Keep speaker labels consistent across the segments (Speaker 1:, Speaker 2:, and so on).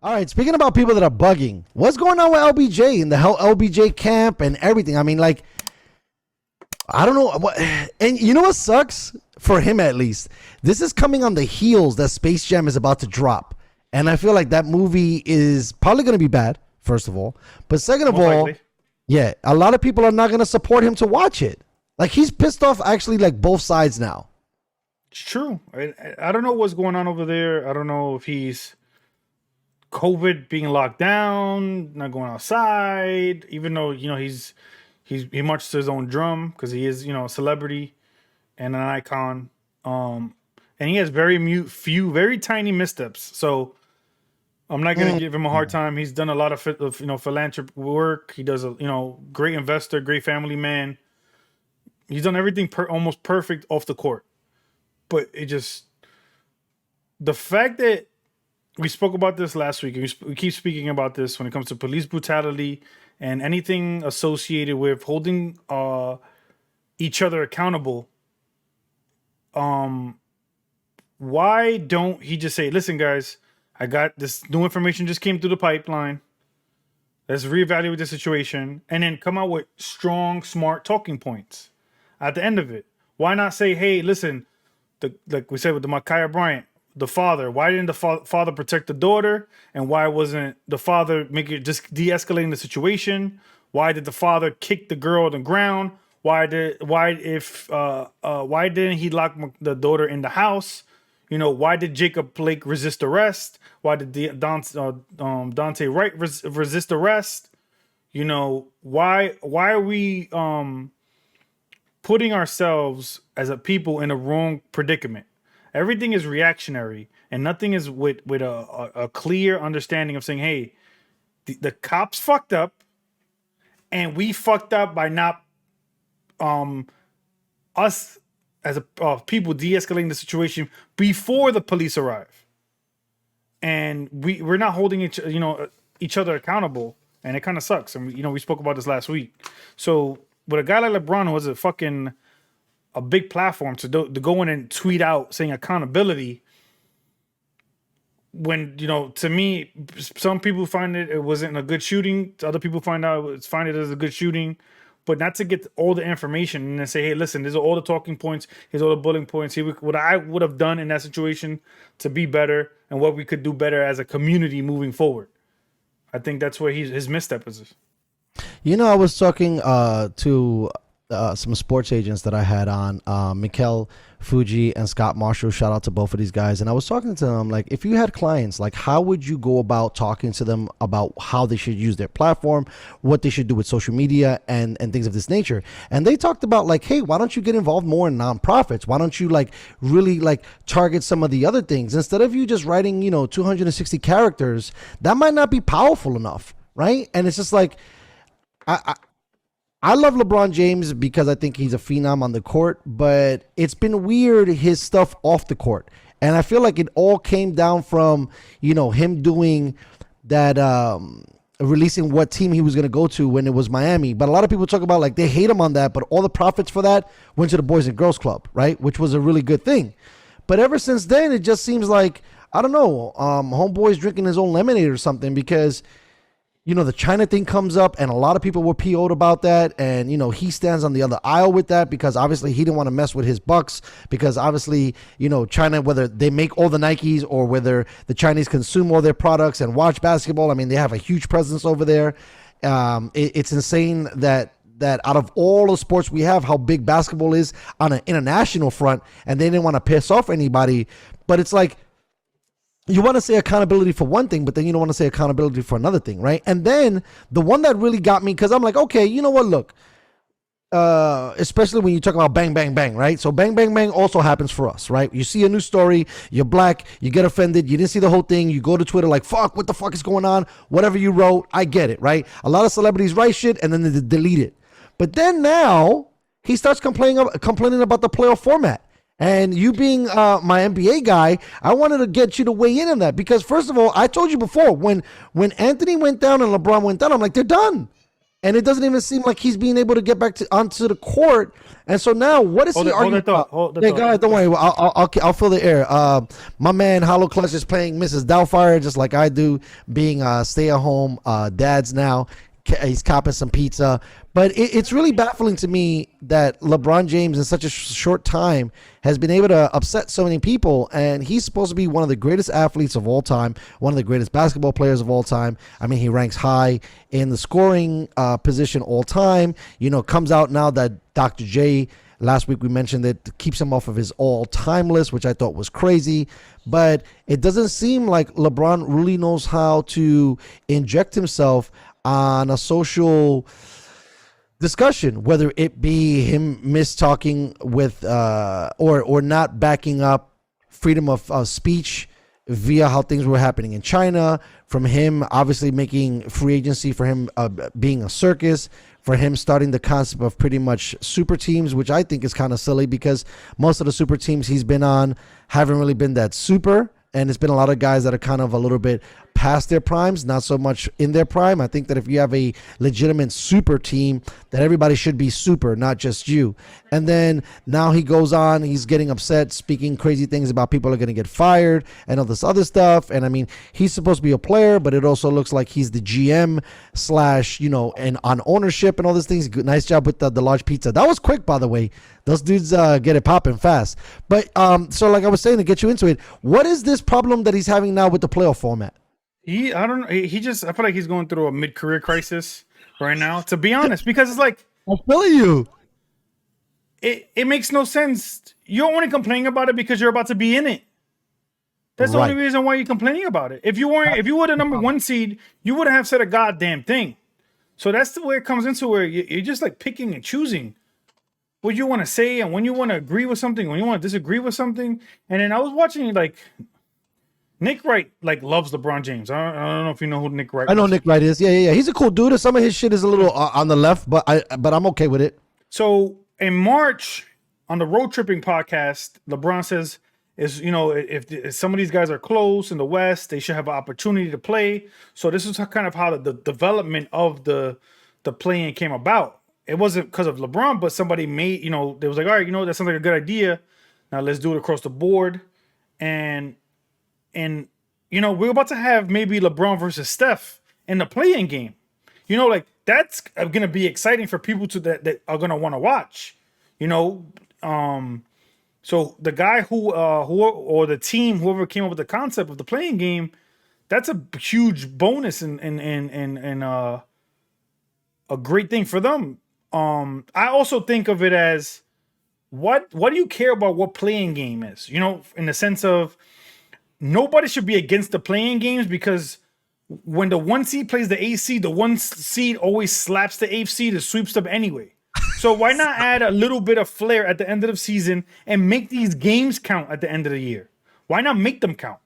Speaker 1: All right, speaking about people that are bugging, what's going on with LBJ and the whole LBJ camp and everything? I mean, like, I don't know what, and you know what sucks for him at least. This is coming on the heels that Space Jam is about to drop, and I feel like that movie is probably going to be bad. First of all, but second of all, yeah, a lot of people are not going to support him to watch it. Like he's pissed off actually, like both sides now.
Speaker 2: It's true. I don't know what's going on over there. I don't know if he's COVID being locked down, not going outside, even though he marches to his own drum because he is a celebrity and an icon. And he has few very tiny missteps. So I'm not gonna give him a hard time. He's done a lot of philanthropy work. He does great investor, great family man. He's done everything almost perfect off the court. But the fact that we spoke about this last week, we keep speaking about this when it comes to police brutality and anything associated with holding each other accountable. Why don't he just say, listen, guys, I got this new information just came through the pipeline. Let's reevaluate the situation and then come out with strong, smart talking points at the end of it. Why not say, hey, listen, like we said with the Ma'Khia Bryant, the father, why didn't the father protect the daughter? And why wasn't the father just de-escalating the situation? Why did the father kick the girl on the ground? Why didn't he lock the daughter in the house? Why did Jacob Blake resist arrest? Why did Dante Wright resist arrest? Why are we putting ourselves as a people in a wrong predicament? Everything is reactionary, and nothing is with a clear understanding of saying, hey, the cops fucked up, and we fucked up by not us as a people de-escalating the situation before the police arrive, and we're not holding each other accountable, and it kind of sucks. And we spoke about this last week. So with a guy like LeBron, who has a big platform to go in and tweet out saying accountability, when to me, some people find it wasn't a good shooting, other people find it as a good shooting. But not to get all the information and then say, hey, listen, these are all the talking points. Here's all the bullet points. Here, what I would have done in that situation to be better and what we could do better as a community moving forward. I think that's where his misstep is.
Speaker 1: I was talking to some sports agents that I had on, Mikkel Fuji and Scott Marshall. Shout out to both of these guys. And I was talking to them, like, if you had clients, like, how would you go about talking to them about how they should use their platform, what they should do with social media and things of this nature? And they talked about, like, hey, why don't you get involved more in nonprofits? Why don't you, like, really, like, target some of the other things? Instead of you just writing, 260 characters, that might not be powerful enough, right? And it's just like, I love LeBron James because I think he's a phenom on the court, but it's been weird, his stuff off the court. And I feel like it all came down from, him doing that, releasing what team he was going to go to when it was Miami. But a lot of people talk about, like, they hate him on that, but all the profits for that went to the Boys and Girls Club, right? Which was a really good thing. But ever since then, it just seems like, I don't know, homeboy's drinking his own lemonade or something, because the China thing comes up and a lot of people were PO'd about that. And, he stands on the other aisle with that because obviously he didn't want to mess with his bucks because obviously, China, whether they make all the Nikes or whether the Chinese consume all their products and watch basketball, I mean, they have a huge presence over there. It's insane that out of all the sports we have, how big basketball is on an international front, and they didn't want to piss off anybody. But it's like, you want to say accountability for one thing, but then you don't want to say accountability for another thing, right? And then the one that really got me, because I'm like, okay, you know what? Look, especially when you talk about bang, bang, bang, right? So bang, bang, bang also happens for us, right? You see a new story, you're black, you get offended, you didn't see the whole thing, you go to Twitter like, fuck, what the fuck is going on? Whatever you wrote, I get it, right? A lot of celebrities write shit and then they delete it. But then now he starts complaining about the playoff format. And you being my NBA guy, I wanted to get you to weigh in on that because, first of all, I told you before, when Anthony went down and LeBron went down, I'm like, they're done. and it doesn't even seem like he's being able to get back to onto the court. And so now, what is he arguing about? Yeah, go ahead. Don't worry. I'll fill the air. My man Hollow Clutch is playing Mrs. Doubtfire just like I do, being stay-at-home dads now. He's copping some pizza, but it's really baffling to me that LeBron James in such a short time has been able to upset so many people, and he's supposed to be one of the greatest athletes of all time, one of the greatest basketball players of all time. I mean, he ranks high in the scoring position all time. Comes out now that Dr. J, last week we mentioned it, keeps him off of his all-time list, which I thought was crazy. But it doesn't seem like LeBron really knows how to inject himself on a social discussion, whether it be him mistalking with or not backing up freedom of speech via how things were happening in China, from him obviously making free agency, for him being a circus, for him starting the concept of pretty much super teams, which I think is kind of silly because most of the super teams he's been on haven't really been that super. And it's been a lot of guys that are kind of a little bit past their primes, not so much in their prime. I think that if you have a legitimate super team, that everybody should be super, not just you. And then now he goes on, he's getting upset, speaking crazy things about people are going to get fired and all this other stuff. And I mean, he's supposed to be a player, but it also looks like he's the GM slash, and on ownership and all these things. Good, nice job with the large pizza. That was quick, by the way. Those dudes get it popping fast. But so like I was saying, to get you into it, what is this problem that he's having now with the playoff format?
Speaker 2: I don't know. I feel like he's going through a mid-career crisis right now, to be honest, because it's like,
Speaker 1: I feel you.
Speaker 2: It makes no sense. You're only complaining about it because you're about to be in it. That's the only reason why you're complaining about it. If you were the number one seed, you wouldn't have said a goddamn thing. So that's the way it comes into where you're just like picking and choosing what you want to say and when you want to agree with something, when you want to disagree with something. And then I was watching like Nick Wright loves LeBron James. I don't know if you know who Nick Wright is.
Speaker 1: I know Nick Wright is. Yeah. He's a cool dude. Some of his shit is a little on the left, but I'm okay with it.
Speaker 2: So in March on the Road Tripping podcast, LeBron says if some of these guys are close in the West, they should have an opportunity to play. So this is kind of how the development of the play-in came about. It wasn't because of LeBron, but somebody made, they was like, all right, that sounds like a good idea. Now let's do it across the board. And we're about to have maybe LeBron versus Steph in the play-in game. That's going to be exciting for people that are going to want to watch. So the guy who or the team, whoever came up with the concept of the play-in game, that's a huge bonus and a great thing for them. I also think of it as what do you care about what play-in game is? In the sense of nobody should be against the play-in games, because when the 1 seed plays the 8 seed, the 1 seed always slaps the 8th seed and sweeps them anyway. So why not add a little bit of flair at the end of the season and make these games count at the end of the year? Why not make them count?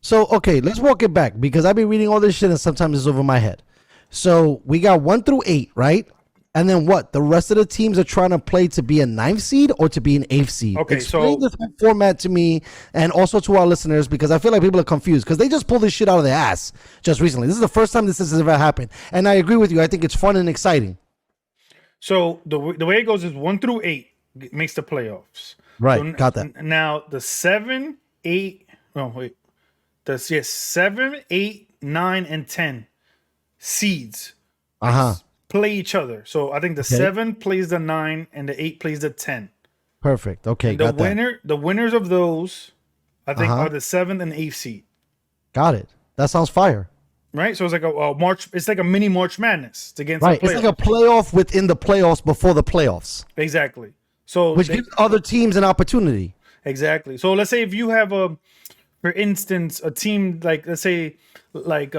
Speaker 1: So, okay, let's walk it back, because I've been reading all this shit and sometimes it's over my head. So we got 1 through 8, right? And then what? The rest of the teams are trying to play to be a 9th seed or to be an 8th seed.
Speaker 2: Okay,
Speaker 1: explain this whole format to me and also to our listeners, because I feel like people are confused because they just pulled this shit out of their ass just recently. This is the first time this has ever happened. And I agree with you. I think it's fun and exciting.
Speaker 2: So the way it goes is 1 through 8 makes the playoffs.
Speaker 1: Right,
Speaker 2: So
Speaker 1: got that.
Speaker 2: Now the 7, 8, no wait, 7, 8, 9, and 10 seeds play each other. So I think the 7 plays the 9 and the 8 plays the 10.
Speaker 1: Perfect. Okay,
Speaker 2: And
Speaker 1: got that.
Speaker 2: the winners of those, I think, are the 7th and 8th seed.
Speaker 1: Got it. That sounds fire.
Speaker 2: Right, so it's like a March. It's like a mini March Madness to get into
Speaker 1: Right,
Speaker 2: the
Speaker 1: it's like a playoff within the playoffs before the playoffs.
Speaker 2: Exactly. So
Speaker 1: which gives other teams an opportunity.
Speaker 2: Exactly. So let's say if you have for instance, a team like, let's say like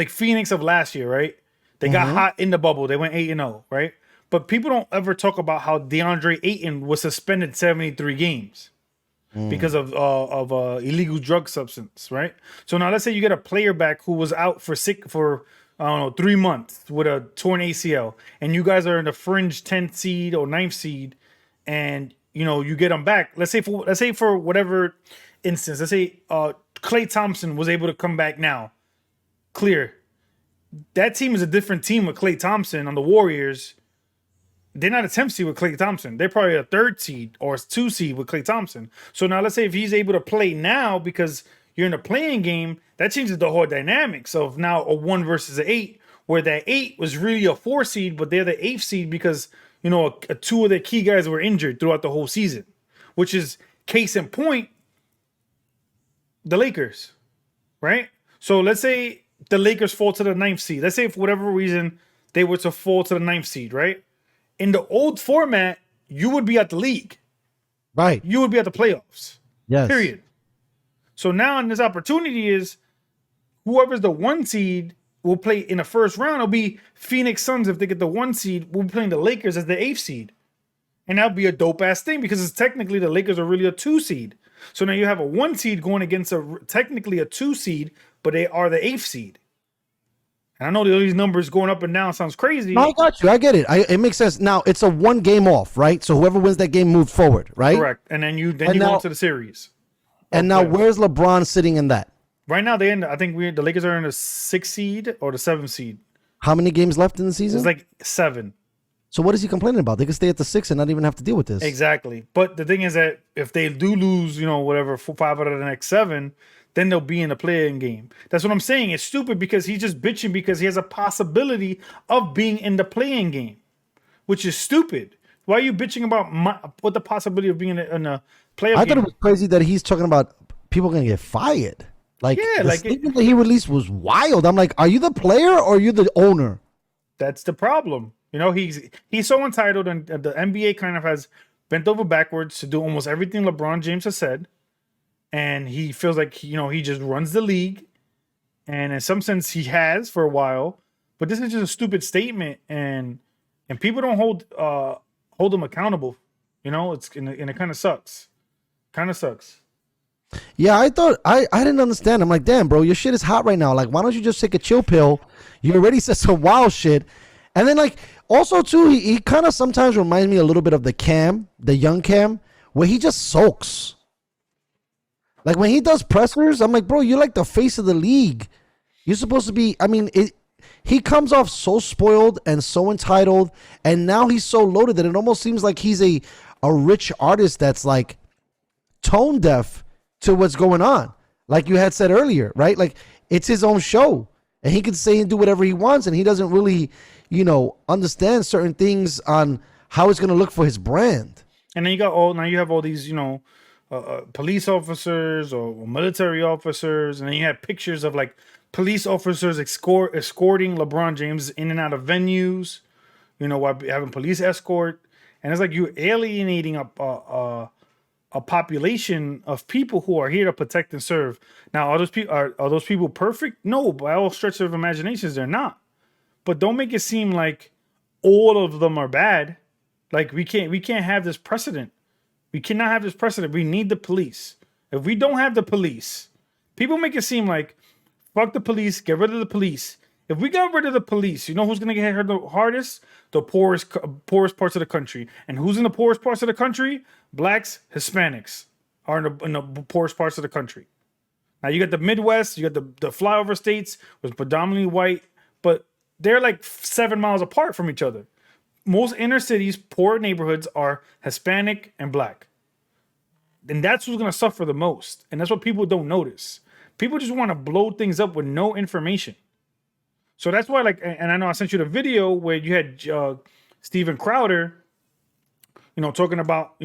Speaker 2: Phoenix of last year, right? They got hot in the bubble. They went 8-0, right? But people don't ever talk about how DeAndre Ayton was suspended 73 games. Because of illegal drug substance, right? So now let's say you get a player back who was out for I don't know, 3 months with a torn ACL, and you guys are in the fringe 10th seed or 9th seed, and you get them back. Let's say for whatever instance, let's say Klay Thompson was able to come back now, clear, that team is a different team with Klay Thompson on the Warriors. They're not a 10th seed with Klay Thompson. They're probably a 3rd seed or a 2 seed with Klay Thompson. So now let's say if he's able to play now because you're in a playing game, that changes the whole dynamics of now a 1 versus an 8, where that 8 was really a 4 seed, but they're the 8th seed because, two of their key guys were injured throughout the whole season, which is case in point, the Lakers, right? So let's say the Lakers fall to the 9th seed. Let's say for whatever reason they were to fall to the 9th seed, right? In the old format, you would be at the league.
Speaker 1: Right.
Speaker 2: You would be at the playoffs.
Speaker 1: Yes.
Speaker 2: Period. So now in this opportunity is whoever's the 1 seed will play in the first round. It'll be Phoenix Suns if they get the 1 seed. We'll be playing the Lakers as the 8th seed. And that'll be a dope ass thing because it's technically the Lakers are really a 2 seed. So now you have a 1 seed going against technically a 2 seed, but they are the 8th seed. And I know these numbers going up and down sounds crazy.
Speaker 1: No, I got you. I get it. It makes sense. Now it's a 1 game off, right? So whoever wins that game moves forward, right?
Speaker 2: Correct. And then you go into the series.
Speaker 1: And now where's LeBron sitting in that?
Speaker 2: Right now I think the Lakers are in the 6th seed or the 7th seed.
Speaker 1: How many games left in the season?
Speaker 2: It's like 7.
Speaker 1: So what is he complaining about? They could stay at the 6 and not even have to deal with this.
Speaker 2: Exactly. But the thing is that if they do lose, 5 out of the next 7, then they'll be in the play-in game. That's what I'm saying. It's stupid because he's just bitching because he has a possibility of being in the play-in game, which is stupid. Why are you bitching about what the possibility of being in a playoff game?
Speaker 1: I thought it was crazy that he's talking about people going to get fired. Like, the statement that he released was wild. I'm like, are you the player or are you the owner?
Speaker 2: That's the problem. He's so entitled, and the NBA kind of has bent over backwards to do almost everything LeBron James has said. And he feels like, he just runs the league. And in some sense, he has for a while. But this is just a stupid statement. And people don't hold him accountable. And it kind of sucks.
Speaker 1: Yeah, I thought, I didn't understand. I'm like, damn, bro, your shit is hot right now. Like, why don't you just take a chill pill? You already said some wild shit. And then, like, also, too, he kind of sometimes reminds me a little bit of the young Cam, where he just sulks. Like when he does pressers, I'm like, bro, you're like the face of the league. You're supposed to be, he comes off so spoiled and so entitled, and now he's so loaded that it almost seems like he's a rich artist that's like tone deaf to what's going on. Like you had said earlier, right? Like it's his own show and he can say and do whatever he wants, and he doesn't really, understand certain things on how it's going to look for his brand.
Speaker 2: And then you have all these, police officers or military officers, and then you have pictures of like police officers escorting LeBron James in and out of venues, while having police escort, and it's like you're alienating a population of people who are here to protect and serve. Now, are those people perfect? No, by all stretch of imaginations, they're not. But don't make it seem like all of them are bad. Like we can't have this precedent. We cannot have this precedent. We need the police. If we don't have the police, people make it seem like, fuck the police, get rid of the police. If we got rid of the police, you know who's going to get hurt the hardest? The poorest parts of the country. And who's in the poorest parts of the country? Blacks, Hispanics are in the poorest parts of the country. Now you got the Midwest, you got the flyover states with predominantly white, but they're like 7 miles apart from each other. Most inner cities, poor neighborhoods are Hispanic and black. And that's who's going to suffer the most. And that's what people don't notice. People just want to blow things up with no information. So that's why, and I know I sent you the video where you had Steven Crowder, talking about,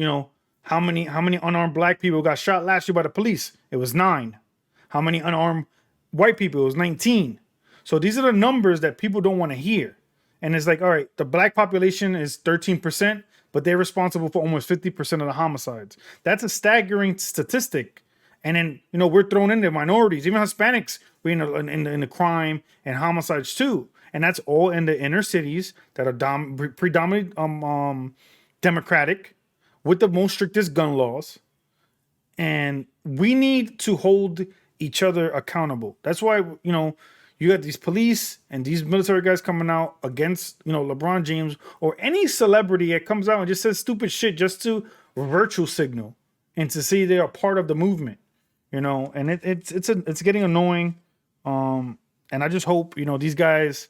Speaker 2: how many unarmed black people got shot last year by the police. It was 9. How many unarmed white people? It was 19. So these are the numbers that people don't want to hear. And it's like, all right, the black population is 13%, but they're responsible for almost 50% of the homicides. That's a staggering statistic. And then, we're thrown in there, minorities, even Hispanics, we're in the crime and homicides too. And that's all in the inner cities that are predominantly Democratic with the most strictest gun laws. And we need to hold each other accountable. That's why, you got these police and these military guys coming out against, LeBron James or any celebrity that comes out and just says stupid shit just to virtue signal and to say they're a part of the movement, and it's getting annoying. And I just hope, these guys,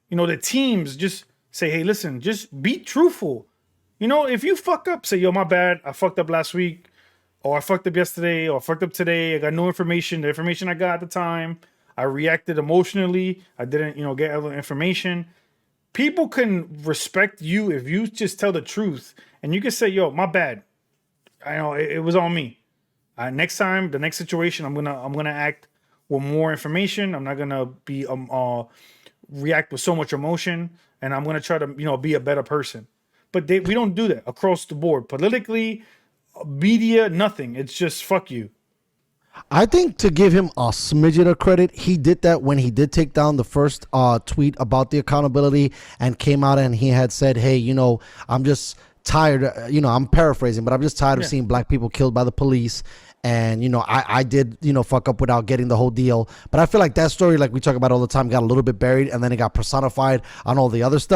Speaker 2: the teams just say, hey, listen, just be truthful. If you fuck up, say, yo, my bad. I fucked up last week, or I fucked up yesterday, or I fucked up today. I got no information. The information I got at the time, I reacted emotionally. I didn't, get other information. People can respect you if you just tell the truth, and you can say, yo, my bad. I know it was on me. Next time, the next situation, I'm gonna act with more information. I'm not gonna be react with so much emotion, and I'm gonna try to be a better person. But we don't do that across the board. Politically, media, nothing. It's just fuck you.
Speaker 1: I think to give him a smidget of credit, he did that when he did take down the first tweet about the accountability and came out and he had said, hey, I'm just tired. I'm paraphrasing, but I'm just tired of seeing black people killed by the police. And, I did, fuck up without getting the whole deal. But I feel like that story, like we talk about all the time, got a little bit buried and then it got personified on all the other stuff.